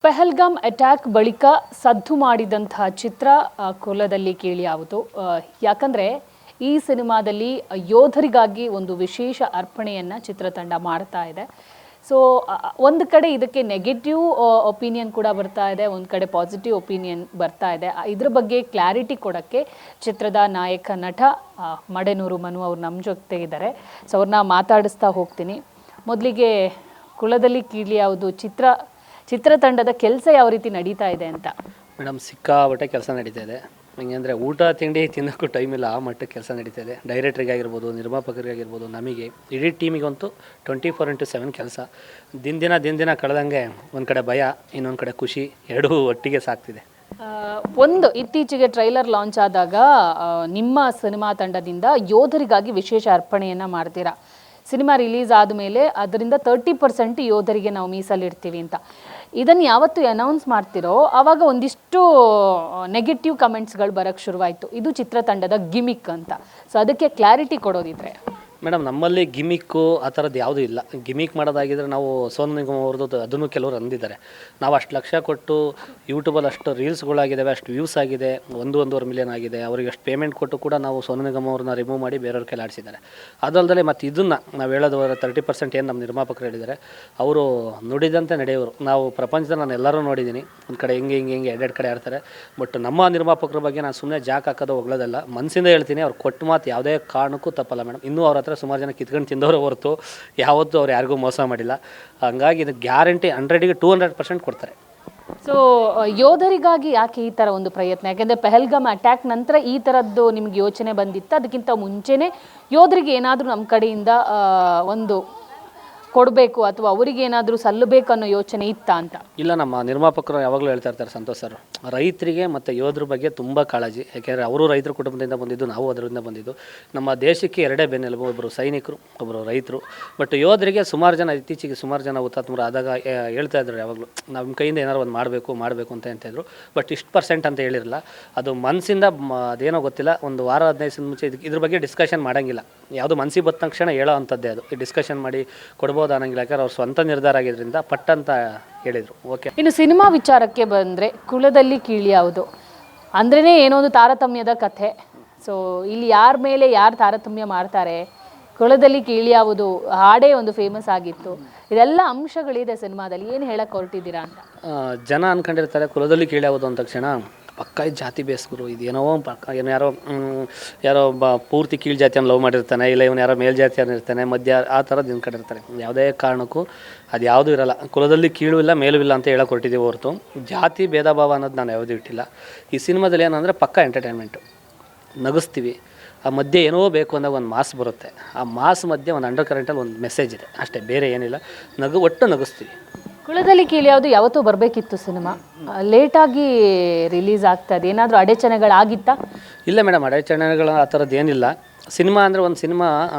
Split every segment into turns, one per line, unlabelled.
Pahalgam attack ಬಳಿಕ ಸದ್ದು ಮಾಡಿದಂತಹ ಚಿತ್ರ ಕೋಲದಲ್ಲಿ ಕೇಳಿಯಾವುದು. ಯಾಕಂದರೆ ಈ ಸಿನಿಮಾದಲ್ಲಿ ಯೋಧರಿಗಾಗಿ ಒಂದು ವಿಶೇಷ ಅರ್ಪಣೆಯನ್ನು ಚಿತ್ರತಂಡ ಮಾಡ್ತಾ ಇದೆ. ಸೊ ಒಂದು ಕಡೆ ಇದಕ್ಕೆ ನೆಗೆಟಿವ್ ಒಪಿನಿಯನ್ ಕೂಡ ಬರ್ತಾ ಇದೆ, ಒಂದು ಕಡೆ ಪಾಸಿಟಿವ್ ಒಪಿನಿಯನ್ ಬರ್ತಾ ಇದೆ. ಇದ್ರ ಬಗ್ಗೆ ಕ್ಲಾರಿಟಿ ಕೊಡೋಕ್ಕೆ ಚಿತ್ರದ ನಾಯಕ ನಟ ಮಡೆನೂರು ಮನು ಅವ್ರು ನಮ್ಮ ಜೊತೆ ಇದ್ದಾರೆ. ಸೊ ಅವ್ರನ್ನ ಮಾತಾಡಿಸ್ತಾ ಹೋಗ್ತೀನಿ. ಮೊದಲಿಗೆ ಕುಲದಲ್ಲಿ ಕೀಳಿಯಾವುದು ಚಿತ್ರತಂಡದ ಕೆಲಸ ಯಾವ ರೀತಿ ನಡೀತಾ ಇದೆ ಅಂತ.
ಮೇಡಮ್, ಸಿಕ್ಕಾಬಟ್ಟೆ ಕೆಲಸ ನಡೀತಾ ಇದೆ. ಹಿಂಗಂದರೆ ಊಟ ತಿಂಡಿ ತಿನ್ನೋಕ್ಕೂ ಟೈಮ್ ಇಲ್ಲ, ಆ ಮಟ್ಟಕ್ಕೆ ಕೆಲಸ ನಡೀತಾ ಇದೆ. ಡೈರೆಕ್ಟ್ರಿಗಾಗಿರ್ಬೋದು, ನಿರ್ಮಾಪಕರಿಗಾಗಿರ್ಬೋದು, ನಮಗೆ ಇಡೀ ಟೀಮಿಗಂತೂ 24x7 ಕೆಲಸ. ದಿನ ಕಳೆದಂಗೆ ಒಂದು ಕಡೆ ಭಯ, ಇನ್ನೊಂದು ಕಡೆ ಖುಷಿ, ಎರಡೂ ಒಟ್ಟಿಗೆ ಸಾಕ್ತಿದೆ.
ಒಂದು ಇತ್ತೀಚೆಗೆ ಟ್ರೈಲರ್ ಲಾಂಚ್ ಆದಾಗ ನಿಮ್ಮ ಸಿನಿಮಾ ತಂಡದಿಂದ ಯೋಧರಿಗಾಗಿ ವಿಶೇಷ ಅರ್ಪಣೆಯನ್ನು ಮಾಡ್ತೀರಾ. ಸಿನಿಮಾ ರಿಲೀಸ್ ಆದಮೇಲೆ ಅದರಿಂದ 30% ಯೋಧರಿಗೆ ನಾವು ಮೀಸಲಿಡ್ತೀವಿ ಅಂತ. ಇದನ್ನು ಯಾವತ್ತು ಅನೌನ್ಸ್ ಮಾಡ್ತಿರೋ ಆವಾಗ ಒಂದಿಷ್ಟು ನೆಗೆಟಿವ್ ಕಮೆಂಟ್ಸ್ಗಳು ಬರೋಕ್ಕೆ ಶುರುವಾಯಿತು. ಇದು ಚಿತ್ರತಂಡದ ಗಿಮಿಕ್ ಅಂತ. ಸೊ ಅದಕ್ಕೆ ಕ್ಲಾರಿಟಿ ಕೊಡೋದಿದ್ರೆ.
ಮೇಡಮ್, ನಮ್ಮಲ್ಲಿ ಗಿಮಿಕ್ಕು ಆ ಥರದ್ದು ಯಾವುದೂ ಇಲ್ಲ. ಗಿಮಿಕ್ ಮಾಡೋದಾಗಿದ್ದರೆ ನಾವು ಸೋನು ನಿಗಮ್ ಅವ್ರದ್ದು ಅದನ್ನು ಕೆಲವರು ಅಂದಿದ್ದಾರೆ. ನಾವು ಅಷ್ಟು ಲಕ್ಷ ಕೊಟ್ಟು ಯೂಟ್ಯೂಬಲ್ಲಿ ಅಷ್ಟು ರೀಲ್ಸ್ಗಳಾಗಿದ್ದಾವೆ, ಅಷ್ಟು ವ್ಯೂಸ್ ಆಗಿದೆ, 1.5 ಮಿಲಿಯನ್ ಆಗಿದೆ. ಅವರಿಗೆ ಅಷ್ಟು ಪೇಮೆಂಟ್ ಕೊಟ್ಟು ಕೂಡ ನಾವು ಸೋನು ನಿಗಮ್ ಅವ್ರನ್ನ ರಿಮೂವ್ ಮಾಡಿ ಬೇರೆಯವ್ರ ಕೈಲಿ ಆಡಿಸಿದ್ದಾರೆ. ಅದಲ್ಲದೆ ಮತ್ತು ಇದನ್ನು ನಾವು ಹೇಳೋದು 30% ಏನು ನಮ್ಮ ನಿರ್ಮಾಪಕರು ಹೇಳಿದ್ದಾರೆ, ಅವರು ನುಡಿದಂತೆ ನಡೆಯೋರು. ನಾವು ಪ್ರಪಂಚದಲ್ಲಿ ನಾನು ಎಲ್ಲರೂ ನೋಡಿದ್ದೀನಿ, ಒಂದು ಕಡೆ ಹಿಂಗೆ ಎರಡೆರಡು ಕಡೆ ಆಡ್ತಾರೆ. ಬಟ್ ನಮ್ಮ ನಿರ್ಮಾಪಕರ ಬಗ್ಗೆ ನಾನು ಸುಮ್ಮನೆ ಜಾಕ್ ಹಾಕೋದು ಹೋಗ್ಲೋದಲ್ಲ, ಮನಸ್ಸಿಂದ ಹೇಳ್ತೀನಿ. ಅವ್ರು ಕೊಟ್ಟು ಮಾತು ಯಾವುದೇ ಕಾರಣಕ್ಕೂ ತಪ್ಪಲ್ಲ ಮೇಡಮ್. ಇನ್ನೂ ಅವ್ರ ಸುಮಾರು ಜನ ಕಿತ್ಕೊಂಡು ತಿಂದವರು ಹೊರತು ಯಾವತ್ತೂ ಅವ್ರು ಯಾರಿಗೂ ಮೋಸ ಮಾಡಿಲ್ಲ. ಹಂಗಾಗಿ ಇದು ಗ್ಯಾರಂಟಿ 100ಗೆ 200% ಕೊಡ್ತಾರೆ.
ಸೊ ಯೋಧರಿಗಾಗಿ ಯಾಕೆ ಈ ಥರ ಒಂದು ಪ್ರಯತ್ನ? ಯಾಕೆಂದರೆ ಪಹಲ್ಗಾಮ್ ಅಟ್ಯಾಕ್ ನಂತರ ಈ ಥರದ್ದು ನಿಮ್ಗೆ ಯೋಚನೆ ಬಂದಿತ್ತು? ಅದಕ್ಕಿಂತ ಮುಂಚೆನೇ ಯೋಧರಿಗೆ ಏನಾದರೂ ನಮ್ಮ ಕಡೆಯಿಂದ ಒಂದು ಕೊಡಬೇಕು ಅಥವಾ ಅವರಿಗೆ ಏನಾದರೂ ಸಲ್ಲಬೇಕು ಅನ್ನೋ ಯೋಚನೆ ಇತ್ತಾ ಅಂತ?
ಇಲ್ಲ, ನಮ್ಮ ನಿರ್ಮಾಪಕರು ಯಾವಾಗಲೂ ಹೇಳ್ತಾ ಇರ್ತಾರೆ ಸಂತೋಷ್ ಸರ್, ರೈತರಿಗೆ ಮತ್ತು ಯೋಧರ ಬಗ್ಗೆ ತುಂಬ ಕಾಳಜಿ. ಯಾಕೆಂದರೆ ಅವರು ರೈತರ ಕುಟುಂಬದಿಂದ ಬಂದಿದ್ದು, ನಾವು ಅದರಿಂದ ಬಂದಿದ್ದು. ನಮ್ಮ ದೇಶಕ್ಕೆ ಎರಡೇ ಬೆನ್ನೆಲುಬು, ಒಬ್ಬರು ಸೈನಿಕರು, ಒಬ್ಬರು ರೈತರು. ಬಟ್ ಯೋಧರಿಗೆ ಇತ್ತೀಚೆಗೆ ಸುಮಾರು ಜನ ಹುತಾತ್ಮರು ಆದಾಗ ಹೇಳ್ತಾ ಇದ್ರು, ಯಾವಾಗಲೂ ನಮ್ಮ ಕೈಯಿಂದ ಏನಾರು ಒಂದು ಮಾಡಬೇಕು ಅಂತ ಹೇಳ್ತಾಯಿದ್ರು. ಬಟ್ ಇಷ್ಟು % ಅಂತ ಹೇಳಿರಲ್ಲ. ಅದು ಮನಸ್ಸಿಂದ ಅದೇನೋ ಗೊತ್ತಿಲ್ಲ, ಒಂದು ವಾರ 15 ದಿನ ಮುಂಚೆ ಇದ್ರ ಬಗ್ಗೆ ಡಿಸ್ಕಷನ್ ಮಾಡೋಂಗಿಲ್ಲ. ಯಾವುದು ಮನಸ್ಸಿಗೆ ಬಂದ ತಕ್ಷಣ ಹೇಳೋ ಅಂಥದ್ದೇ ಅದು. ಡಿಸ್ಕಷನ್ ಮಾಡಿ ಕೊಡ್ಬೋದು ಅನ್ನೋಂಗಿಲ್ಲ. ಯಾಕಂದ್ರೆ ಅವ್ರು ಸ್ವಂತ ನಿರ್ಧಾರ ಆಗಿದ್ದರಿಂದ ಪಟ್ಟಂತ ಹೇಳಿದರು. ಓಕೆ, ಇನ್ನು
ಸಿನಿಮಾ ವಿಚಾರಕ್ಕೆ ಬಂದರೆ ಕುಲದಲ್ಲಿ ಕೀಳಿಯಾವುದು ಅಂದ್ರೇ ಏನೋ ಒಂದು ತಾರತಮ್ಯದ ಕಥೆ. ಸೊ ಇಲ್ಲಿ ಯಾರ ಮೇಲೆ ಯಾರು ತಾರತಮ್ಯ ಮಾಡ್ತಾರೆ, ಕುಲದಲ್ಲಿ ಕೀಳಿಯಾವುದು ಹಾಡೇ ಒಂದು ಫೇಮಸ್ ಆಗಿತ್ತು. ಇದೆಲ್ಲ ಅಂಶಗಳಿದೆ ಸಿನಿಮಾದಲ್ಲಿ. ಏನು ಹೇಳಕ್ಕೆ ಹೊರಟಿದ್ದೀರಾ ಅಂತ
ಜನ ಅಂದ್ಕೊಂಡಿರ್ತಾರೆ. ಕುಲದಲ್ಲಿ ಕೀಳಿಯಾವುದು ಅಂದ ತಕ್ಷಣ ಪಕ್ಕ ಜಾತಿ ಬೇಸ್ಕರು, ಇದೇನೋ ಯಾರೋ ಪೂರ್ತಿ ಕೀಳು ಜಾತಿಯನ್ನು ಲವ್ ಮಾಡಿರ್ತಾನೆ, ಇಲ್ಲ ಇವನು ಯಾರೋ ಮೇಲ್ಜಾತಿಯನ್ನು ಇರ್ತಾನೆ, ಮಧ್ಯ ಆ ಥರದ್ದು ನಿಂತ್ಕೊಂಡಿರ್ತಾರೆ. ಯಾವುದೇ ಕಾರಣಕ್ಕೂ ಅದು ಯಾವುದೂ ಇರಲ್ಲ. ಕುಲದಲ್ಲಿ ಕೀಳು ಇಲ್ಲ ಮೇಲೂ ಇಲ್ಲ ಅಂತ ಹೇಳಕ್ಕೆ ಹೊರಟಿದ್ದೀವಿ ಹೊರತು ಜಾತಿ ಭೇದ ಭಾವ ಅನ್ನೋದು ನಾನು ಯಾವುದೂ ಇಟ್ಟಿಲ್ಲ. ಈ ಸಿನಿಮಾದಲ್ಲಿ ಏನಂದರೆ ಪಕ್ಕ ಎಂಟರ್ಟೈನ್ಮೆಂಟು, ನಗಿಸ್ತೀವಿ. ಆ ಮಧ್ಯೆ ಏನೋ ಬೇಕು ಅಂದಾಗ ಒಂದು ಮಾಸ್ ಬರುತ್ತೆ. ಆ ಮಾಸ್ ಮಧ್ಯೆ ಒಂದು ಅಂಡರ್ ಕರೆಂಟಲ್ಲಿ ಒಂದು ಮೆಸೇಜ್ ಇದೆ ಅಷ್ಟೇ, ಬೇರೆ ಏನಿಲ್ಲ. ಒಟ್ಟು ನಗಿಸ್ತೀವಿ.
ಕುಲದಲ್ಲಿ ಕೀಳಿಯಾವುದು ಯಾವತ್ತೂ ಬರಬೇಕಿತ್ತು ಸಿನಿಮಾ, ಲೇಟಾಗಿ ರಿಲೀಸ್ ಆಗ್ತದೆ. ಏನಾದರೂ ಅಡೆಚಣೆಗಳಾಗಿತ್ತಾ? ಇಲ್ಲ
ಮೇಡಮ್, ಅಡೆಚಣೆಗಳು ಆ ಥರದ್ದು ಏನಿಲ್ಲ. ಸಿನಿಮಾ ಅಂದರೆ ಒಂದು ಸಿನಿಮಾ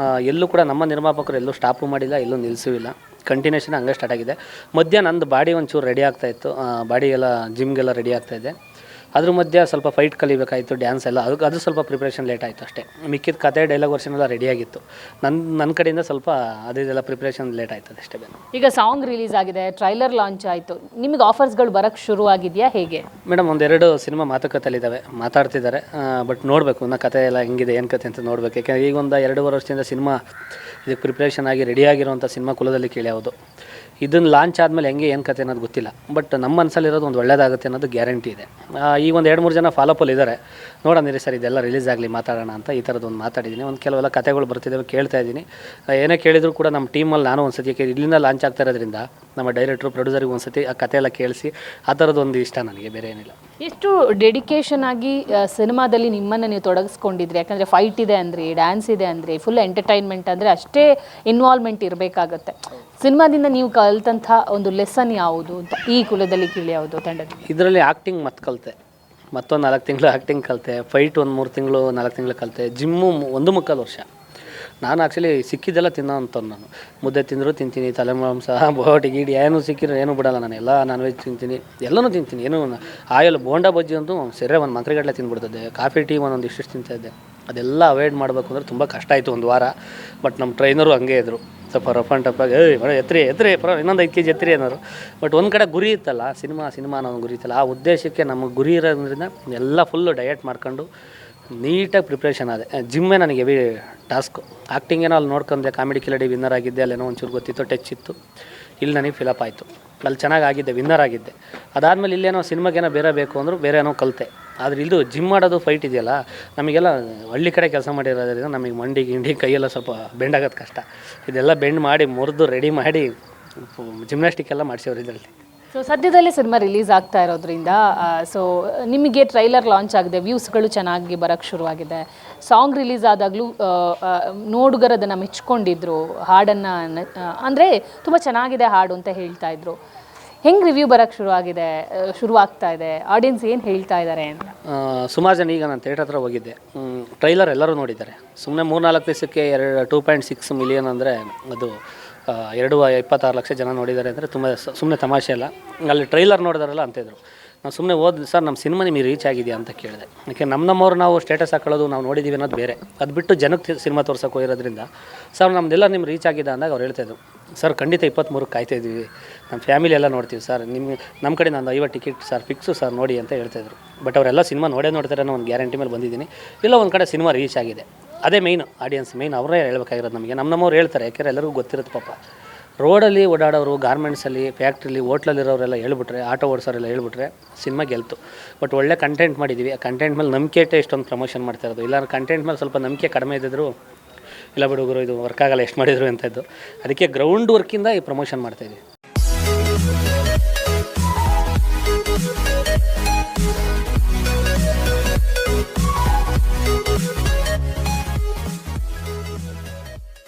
ಎಲ್ಲೂ ಕೂಡ ನಮ್ಮ ನಿರ್ಮಾಪಕರು ಎಲ್ಲೂ ಸ್ಟಾಪು ಮಾಡಿಲ್ಲ, ಎಲ್ಲೂ ನಿಲ್ಲಿಸೂ ಇಲ್ಲ. ಕಂಟಿನ್ಯೂಷನ್ ಹಂಗೆ ಸ್ಟಾರ್ಟ್ ಆಗಿದೆ. ಮಧ್ಯ ನಂದು ಬಾಡಿ ಒಂಚೂರು ರೆಡಿ ಆಗ್ತಾಯಿತ್ತು, ಬಾಡಿ ಎಲ್ಲ ಜಿಮ್ಗೆಲ್ಲ ರೆಡಿ ಆಗ್ತಾಯಿದ್ದೆ. ಅದ್ರ ಮಧ್ಯೆ ಸ್ವಲ್ಪ ಫೈಟ್ ಕಲಿಬೇಕಾಯಿತು, ಡ್ಯಾನ್ಸ್ ಎಲ್ಲ, ಅದು ಸ್ವಲ್ಪ ಪ್ರಿಪ್ರೇಷನ್ ಲೇಟ್ ಆಯಿತು ಅಷ್ಟೇ. ಮಿಕ್ಕಿದ ಕತೆ ಡೈಲಾಗ್ ವರ್ಷನ್ ಎಲ್ಲ ರೆಡಿಯಾಗಿತ್ತು. ನನ್ನ ಕಡೆಯಿಂದ ಸ್ವಲ್ಪ ಅದೆಲ್ಲ ಪ್ರಿಪ್ರೇಷನ್ ಲೇಟ್ ಆಯ್ತದೆ ಅಷ್ಟೇ.
ಈಗ ಸಾಂಗ್ ರಿಲೀಸ್ ಆಗಿದೆ, ಟ್ರೈಲರ್ ಲಾಂಚ್ ಆಯಿತು, ನಿಮಗೆ ಆಫರ್ಸ್ಗಳು ಬರೋಕ್ಕೆ ಶುರು ಆಗಿದೆಯಾ ಹೇಗೆ?
ಮೇಡಮ್, 1-2 ಸಿನಿಮಾ ಮಾತುಕತೆಯಲ್ಲಿದ್ದಾವೆ, ಮಾತಾಡ್ತಿದ್ದಾರೆ. ಬಟ್ ನೋಡಬೇಕು ಇನ್ನು ಕತೆ ಎಲ್ಲ ಹೆಂಗಿದೆ, ಏನು ಕತೆ ಅಂತ ನೋಡಬೇಕು. ಯಾಕೆಂದರೆ ಈಗ ಒಂದು 2-2 ವರ್ಷದಿಂದ ಸಿನಿಮಾ ಇದಕ್ಕೆ ಪ್ರಿಪ್ರೇಷನ್ ಆಗಿ ರೆಡಿಯಾಗಿರೋಂಥ ಸಿನಿಮಾ ಕುಲದಲ್ಲಿ ಕೀಳಿಯಾವುದು. ಇದನ್ನು ಲಾಂಚ್ ಆದಮೇಲೆ ಹೆಂಗೆ ಏನು ಕತೆ ಅನ್ನೋದು ಗೊತ್ತಿಲ್ಲ. ಬಟ್ ನಮ್ಮ ಮನಸ್ಸಲ್ಲಿರೋದು ಒಂದು ಒಳ್ಳೆಯದಾಗುತ್ತೆ ಅನ್ನೋದು ಗ್ಯಾರಂಟಿ ಇದೆ. ಈಗ ಒಂದು 2-3 ಜನ ಫಾಲೋಪಲ್ಲಿ ಇದ್ದಾರೆ. ನೋಡೋಣ ಸರ್, ಇದೆಲ್ಲ ರಿಲೀಸ್ ಆಗಲಿ, ಮಾತಾಡೋಣ ಅಂತ ಈ ಥರದ್ದು ಒಂದು ಮಾತಾಡಿದ್ದೀನಿ. ಒಂದು ಕೆಲವೆಲ್ಲ ಕತೆಗಳು ಬರ್ತಿದ್ದಾವೆ, ಕೇಳ್ತಾ ಇದ್ದೀನಿ. ಏನೇ ಕೇಳಿದ್ರು ಕೂಡ ನಮ್ಮ ಟೀಮಲ್ಲಿ ನಾನು ಒಂದು ಸತಿ ಇಲ್ಲಿಂದ ಲಾಂಚ್ ಆಗ್ತಾ ಇರೋದ್ರಿಂದ ನಮ್ಮ ಡೈರೆಕ್ಟ್ರು ಪ್ರೊಡ್ಯೂಸರ್ಗೆ ಒಂದು ಸತಿ ಆ ಕತೆ ಎಲ್ಲ ಕೇಳಿಸಿ ಆ ಥರದ್ದು ಒಂದು ಇಷ್ಟ ನನಗೆ, ಬೇರೆ ಏನಿಲ್ಲ.
ಎಷ್ಟು ಡೆಡಿಕೇಶನ್ ಆಗಿ ಸಿನಿಮಾದಲ್ಲಿ ನಿಮ್ಮನ್ನು ನೀವು ತೊಡಗಿಸ್ಕೊಂಡಿದ್ರಿ? ಯಾಕಂದರೆ ಫೈಟ್ ಇದೆ ಅಂದರೆ, ಡ್ಯಾನ್ಸ್ ಇದೆ ಅಂದರೆ, ಫುಲ್ ಎಂಟರ್ಟೈನ್ಮೆಂಟ್ ಅಂದರೆ ಅಷ್ಟೇ ಇನ್ವಾಲ್ವ್ಮೆಂಟ್ ಇರಬೇಕಾಗತ್ತೆ. ಸಿನಿಮಾದಿಂದ ನೀವು ಕಲಿತಂಥ ಒಂದು ಲೆಸನ್ ಯಾವುದು ಅಂತ ಈ ಕುಲದಲ್ಲಿ ಕೀಳಿಯಾವುದು ತಂಡದ?
ಇದರಲ್ಲಿ ಆ್ಯಕ್ಟಿಂಗ್ ಮತ್ತೆ ಕಲಿತೆ, ಮತ್ತೊಂದು 4 ತಿಂಗಳು ಆ್ಯಕ್ಟಿಂಗ್ ಕಲಿತೆ, ಫೈಟ್ ಒಂದು 3 ತಿಂಗಳು 4 ತಿಂಗಳು ಕಲಿತೆ, ಜಿಮ್ಮು 1.25 ವರ್ಷ. ನಾನು ಆ್ಯಕ್ಚುಲಿ ಸಿಕ್ಕಿದ್ದೆಲ್ಲ ತಿನ್ನೋ ಅಂಥವ್ನು. ನಾನು ಮುದ್ದೆ ತಿಂದರೂ ತಿಂತೀನಿ, ತಲೆ ಮಾಂಸ, ಬೋಟಿ ಗೀಡಿ ಏನು ಸಿಕ್ಕಿರೋ ಏನೂ ಬಿಡಲ್ಲ. ನಾನು ಎಲ್ಲ ನಾನ್ ವೆಜ್ ತಿಂತೀನಿ, ಎಲ್ಲನೂ ತಿಂತೀನಿ. ಏನೂ ಆಯಲ್ ಬೋಂಡಾ ಬಜ್ಜಿ ಅಂತೂ ಸೆರೆ ಒಂದು ಮಂಕ್ರಿಗಟ್ಟಲೆ ತಿಂದ್ಬಿಡ್ತದೆ. ಕಾಫಿ ಟೀ ಒಂದೊಂದು ಇಷ್ಟು ತಿಂತಾಯಿದ್ದೆ. ಅದೆಲ್ಲ ಅವಾಯ್ಡ್ ಮಾಡಬೇಕು ಅಂದರೆ ತುಂಬ ಕಷ್ಟ ಆಯಿತು, ಒಂದು ವಾರ. ಬಟ್ ನಮ್ಮ ಟ್ರೈನರು ಹಂಗೆ ಇದ್ದರು, ಸ್ವಲ್ಪ ರಫ್ ಆ್ಯಂಡ್ ಟಫಾಗಿ ಎತ್ತರಿ ಇನ್ನೊಂದು 5 kg ಎತ್ತರಿ ಅನ್ನೋರು. ಬಟ್ ಒಂದು ಕಡೆ ಗುರಿ ಇತ್ತಲ್ಲ, ಸಿನಿಮಾ ಅನ್ನೋ ಗುರಿ ಇತ್ತಲ್ಲ, ಆ ಉದ್ದೇಶಕ್ಕೆ ನಮಗೆ ಗುರಿ ಇರೋದ್ರಿಂದ ಎಲ್ಲ ಫುಲ್ಲು ಡಯಟ್ ಮಾಡ್ಕೊಂಡು ನೀಟಾಗಿ ಪ್ರಿಪ್ರೇಷನ್ ಆದೆ. ಜಿಮ್ಮೇ ನನಗೆ ಹೆವಿ ಟಾಸ್ಕು. ಆ್ಯಕ್ಟಿಂಗ್ ಏನೋ ಅಲ್ಲಿ ನೋಡ್ಕೊಂಡೆ, ಕಾಮಿಡಿ ಕಿಲಾಡಿ ವಿನ್ನರ್ ಆಗಿದ್ದೆ, ಅಲ್ಲೇನೋ ಒಂಚೂರು ಗೊತ್ತಿತ್ತು, ಟಚ್ ಇತ್ತು. ಇಲ್ಲಿ ನನಗೆ ಫಿಲಪ್ ಆಯಿತು, ಅಲ್ಲಿ ಚೆನ್ನಾಗಿದ್ದೆ, ವಿನ್ನರ್ ಆಗಿದ್ದೆ. ಅದಾದಮೇಲೆ ಇಲ್ಲೇನೋ ಸಿನಿಮಾಗೇನೋ ಬೇರೆ ಬೇಕು ಅಂದರು, ಬೇರೆ ಏನೋ ಕಲಿತೆ. ಆದರೆ ಇದು ಜಿಮ್ ಮಾಡೋದು ಫೈಟ್ ಇದೆಯಲ್ಲ, ನಮಗೆಲ್ಲ ಹಳ್ಳಿ ಕಡೆ ಕೆಲಸ ಮಾಡಿರೋದ್ರಿಂದ ನಮಗೆ ಮಂಡಿ ಗಿಂಡಿ ಕೈಯೆಲ್ಲ ಸ್ವಲ್ಪ ಬೆಂಡ್ ಆಗೋದು ಕಷ್ಟ. ಇದೆಲ್ಲ ಬೆಂಡ್ ಮಾಡಿ ಮುರಿದು ರೆಡಿ ಮಾಡಿ ಜಿಮ್ನಾಸ್ಟಿಕ್ ಎಲ್ಲ ಮಾಡಿಸೋರು ಇದರಲ್ಲಿ.
ಸೊ ಸದ್ಯದಲ್ಲೇ ಸಿನಿಮಾ ರಿಲೀಸ್ ಆಗ್ತಾ ಇರೋದ್ರಿಂದ ಸೊ ನಿಮಗೆ ಟ್ರೈಲರ್ ಲಾಂಚ್ ಆಗಿದೆ, ವ್ಯೂಸ್ಗಳು ಚೆನ್ನಾಗಿ ಬರೋಕ್ಕೆ ಶುರುವಾಗಿದೆ. ಸಾಂಗ್ ರಿಲೀಸ್ ಆದಾಗಲೂ ನೋಡುಗರು ಅದನ್ನು ಮೆಚ್ಕೊಂಡಿದ್ರು, ಹಾಡನ್ನು ಅಂದರೆ ತುಂಬ ಚೆನ್ನಾಗಿದೆ ಹಾಡು ಅಂತ ಹೇಳ್ತಾ ಇದ್ರು. ಹೆಂಗೆ ರಿವ್ಯೂ ಬರೋಕ್ಕೆ ಶುರುವಾಗ್ತಾ ಇದೆ, ಆಡಿಯನ್ಸ್ ಏನು ಹೇಳ್ತಾ ಇದ್ದಾರೆ ಅಂತ?
ಸುಮಾರು ಜನ, ಈಗ ನಾನು ಥಿಯೇಟರ್ ಹತ್ರ ಹೋಗಿದ್ದೆ, ಟ್ರೈಲರ್ ಎಲ್ಲರೂ ನೋಡಿದ್ದಾರೆ. ಸುಮ್ಮನೆ 3-4 ದಿವಸಕ್ಕೆ 2.6 ಮಿಲಿಯನ್ ಅಂದರೆ ಅದು 2.26 ಲಕ್ಷ ಜನ ನೋಡಿದ್ದಾರೆ ಅಂದರೆ ತುಂಬ ಸುಮ್ಮನೆ ತಮಾಷೆ ಅಲ್ಲ. ಅಲ್ಲಿ ಟ್ರೈಲರ್ ನೋಡಿದಾರಲ್ಲ ಅಂತಿದ್ರು. ನಾವು ಸುಮ್ಮನೆ ಸರ್ ನಮ್ಮ ಸಿನಿಮಾ ನಿಮಗೆ ರೀಚ್ ಆಗಿದೆಯಾ ಅಂತ ಕೇಳಿದೆ. ಯಾಕೆ ನಮ್ಮವ್ರು ನಾವು ಸ್ಟೇಟಸ್ ಹಾಕೊಳ್ಳೋದು, ನಾವು ನೋಡಿದ್ದೀವಿ ಅನ್ನೋದು ಬೇರೆ. ಅದು ಬಿಟ್ಟು ಜನಕ್ಕೆ ಸಿನಿಮಾ ತೋರ್ಸೋಕೆ ಹೋಗಿರೋದ್ರಿಂದ ಸರ್ ನಮ್ಮದೆಲ್ಲ ನಿಮ್ಮ ರೀಚ್ ಆಗಿದೆ ಅಂದಾಗ ಅವ್ರು ಹೇಳ್ತಾಯಿದ್ರು, ಸರ್ ಖಂಡಿತ 23ಕ್ಕೆ ಕಾಯ್ತಾಯಿದ್ವಿ, ನಮ್ಮ ಫ್ಯಾಮಿಲಿ ಎಲ್ಲ ನೋಡ್ತೀವಿ ಸರ್, ನಮ್ಮ ಕಡೆ ನಾನು 50 ಟಿಕೆಟ್ ಸರ್ ಫಿಕ್ಸು ಸರ್ ನೋಡಿ ಅಂತ ಹೇಳ್ತಾಯಿದ್ರು. ಬಟ್ ಅವರೆಲ್ಲ ಸಿನಿಮಾ ನೋಡ್ತಾರೆ ಅನ್ನೋ ಒಂದು ಗ್ಯಾರಂಟಿ ಮೇಲೆ ಬಂದಿದ್ದೀನಿ. ಇಲ್ಲ ಒಂದು ಕಡೆ ಸಿನಿಮಾ ರೀಚ್ ಆಗಿದೆ, ಅದೇ ಮೇಯ್ನು. ಆಡಿಯನ್ಸ್ ಮೇಯ್ನ್ ಅವರೇ ಹೇಳ್ಬೇಕಾಗಿರೋದು ನಮಗೆ. ನಮ್ಮವ್ರು ಹೇಳ್ತಾರೆ, ಯಾಕೆಂದರೆ ಎಲ್ಲರಿಗೂ ಗೊತ್ತಿರುತ್ತೆ ಪಾಪ. ರೋಡಲ್ಲಿ ಓಡಾಡೋರು, ಗಾರ್ಮೆಂಟ್ಸಲ್ಲಿ, ಫ್ಯಾಕ್ಟ್ರಿಲಿ, ಹೋಟ್ಲಲ್ಲಿರೋರೆಲ್ಲ ಹೇಳ್ಬಿಟ್ರೆ, ಆಟೋ ಓಡಿಸೋರೆಲ್ಲ ಹೇಳ್ಬಿಟ್ರೆ ಸಿನಿಮಾ ಗೆಲ್ತು. ಬಟ್ ಒಳ್ಳೆ ಕಂಟೆಂಟ್ ಮಾಡಿದ್ದೀವಿ. ಆ ಕಂಟೆಂಟ್ ಮೇಲೆ ನಂಬಿಕೆ ಇಟ್ಟೆ ಇಷ್ಟೊಂದು ಪ್ರಮೋಷನ್ ಮಾಡ್ತಾ ಇರೋದು. ಇಲ್ಲ ಕಂಟೆಂಟ್ ಮೇಲೆ ಸ್ವಲ್ಪ ನಂಬಿಕೆ ಕಡಿಮೆ ಇದ್ದಿದ್ರು, ಇಲ್ಲ ಬಿಡುಗರು ಇದು ವರ್ಕ್ ಆಗಲ್ಲ ಎಷ್ಟು ಮಾಡಿದ್ರು ಅಂತ ಇದ್ದು, ಅದಕ್ಕೆ ಗ್ರೌಂಡ್ ವರ್ಕಿಂದ ಈ ಪ್ರಮೋಷನ್ ಮಾಡ್ತಾಯಿದ್ವಿ.